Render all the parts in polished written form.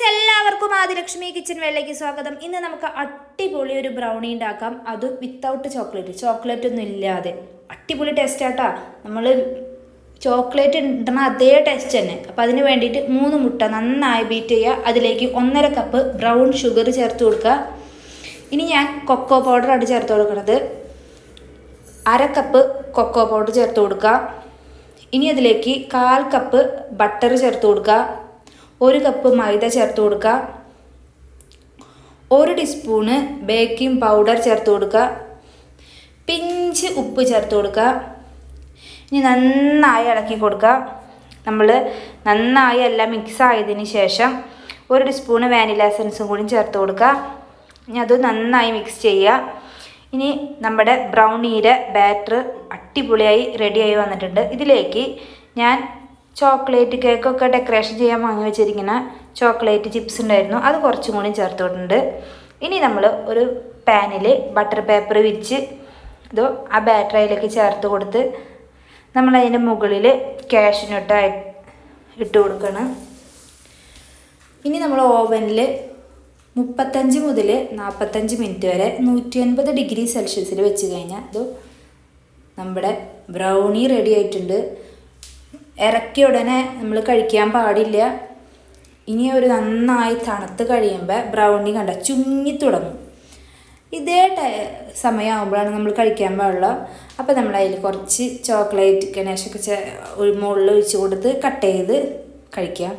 എല്ലാവർക്കും ആദിലക്ഷ്മി കിച്ചൻ വേളയ്ക്ക് സ്വാഗതം. ഇന്ന് നമുക്ക് അടിപൊളി ഒരു ബ്രൗണി ഉണ്ടാക്കാം. അത് വിത്തൗട്ട് ചോക്ലേറ്റ് ഒന്നും ഇല്ലാതെ അടിപൊളി ടേസ്റ്റ് ആട്ടാ. നമ്മൾ ചോക്ലേറ്റ് ഇടുന്ന അതേ ടേസ്റ്റ് തന്നെ. അപ്പം അതിന് വേണ്ടിയിട്ട് 3 മുട്ട നന്നായി ബീറ്റ് ചെയ്യുക. അതിലേക്ക് 1.5 കപ്പ് ബ്രൗൺ ഷുഗർ ചേർത്ത് കൊടുക്കുക. ഇനി ഞാൻ കൊക്കോ പൗഡറാണ് ചേർത്ത് കൊടുക്കുന്നത്. 1/2 കപ്പ് കൊക്കോ പൗഡർ ചേർത്ത് കൊടുക്കുക. ഇനി അതിലേക്ക് 1/4 കപ്പ് ബട്ടർ ചേർത്ത് കൊടുക്കുക. 1 കപ്പ് മൈദ ചേർത്ത് കൊടുക്കുക. 1 ടീസ്പൂണ് ബേക്കിംഗ് പൗഡർ ചേർത്ത് കൊടുക്കുക. പിഞ്ച് ഉപ്പ് ചേർത്ത് കൊടുക്കുക. ഇനി നന്നായി ഇളക്കി കൊടുക്കുക. നമ്മൾ നന്നായി എല്ലാം മിക്സ് ആയതിന് ശേഷം 1 ടീസ്പൂണ് വാനില എസൻസും കൂടി ചേർത്ത് കൊടുക്കുക. ഇനി അത് നന്നായി മിക്സ് ചെയ്യുക. ഇനി നമ്മുടെ ബ്രൗണിയുടെ ബാറ്റർ അടിപൊളിയായി റെഡിയായി വന്നിട്ടുണ്ട്. ഇതിലേക്ക് ഞാൻ ചോക്ലേറ്റ് കേക്കൊക്കെ ഡെക്കറേഷൻ ചെയ്യാൻ വാങ്ങി വെച്ചിരിക്കുന്ന ചോക്ലേറ്റ് ചിപ്സ് ഉണ്ടായിരുന്നു, അത് കുറച്ചും കൂടി ചേർത്തിട്ടുണ്ട്. ഇനി നമ്മൾ ഒരു പാനിൽ ബട്ടർ പേപ്പർ വിരിച്ച് ആ ബാറ്റർ അതിലേക്ക് ചേർത്ത് കൊടുത്ത് നമ്മളതിൻ്റെ മുകളിൽ കാഷ്യൂനട്ട് ഇട്ട് കൊടുക്കണം. ഇനി നമ്മൾ ഓവനിൽ 35 മുതൽ 45 മിനിറ്റ് വരെ 180 ഡിഗ്രി സെൽഷ്യസിൽ വെച്ച് കഴിഞ്ഞാൽ നമ്മുടെ ബ്രൗണി റെഡി ആയിട്ടുണ്ട്. ഇറക്കിയ ഉടനെ നമ്മൾ കഴിക്കാൻ പാടില്ല. ഇനി ഒരു നന്നായി തണുത്ത് കഴിയുമ്പോൾ ബ്രൗണി ചുങ്ങി തുടങ്ങും. ഇതേ സമയമാകുമ്പോഴാണ് നമ്മൾ കഴിക്കാൻ പാടുള്ളൂ. അപ്പോൾ നമ്മൾ അതിൽ കുറച്ച് ചോക്ലേറ്റ് ഗണേശൊക്കെ മുകളിൽ ഒഴിച്ച് കൊടുത്ത് കട്ട് ചെയ്ത് കഴിക്കാം.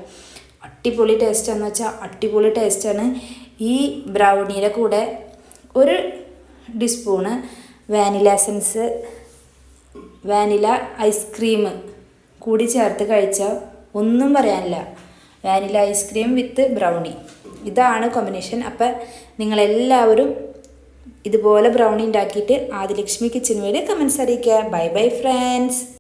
അടിപൊളി ടേസ്റ്റാണെന്ന് വെച്ചാൽ അടിപൊളി ടേസ്റ്റാണ്. ഈ ബ്രൗണിയുടെ കൂടെ 1 ടീസ്പൂണ് വാനില ഐസ്ക്രീം കൂടി ചേർത്ത് കഴിച്ചാൽ ഒന്നും പറയാനില്ല. വാനില ഐസ്ക്രീം വിത്ത് ബ്രൗണി, ഇതാണ് കോമ്പിനേഷൻ. അപ്പം നിങ്ങളെല്ലാവരും ഇതുപോലെ ബ്രൗണി ഉണ്ടാക്കിയിട്ട് ആദിലക്ഷ്മി കിച്ചൻ വേണ്ടി കമൻസ് അറിയിക്കുക. Bye bye friends.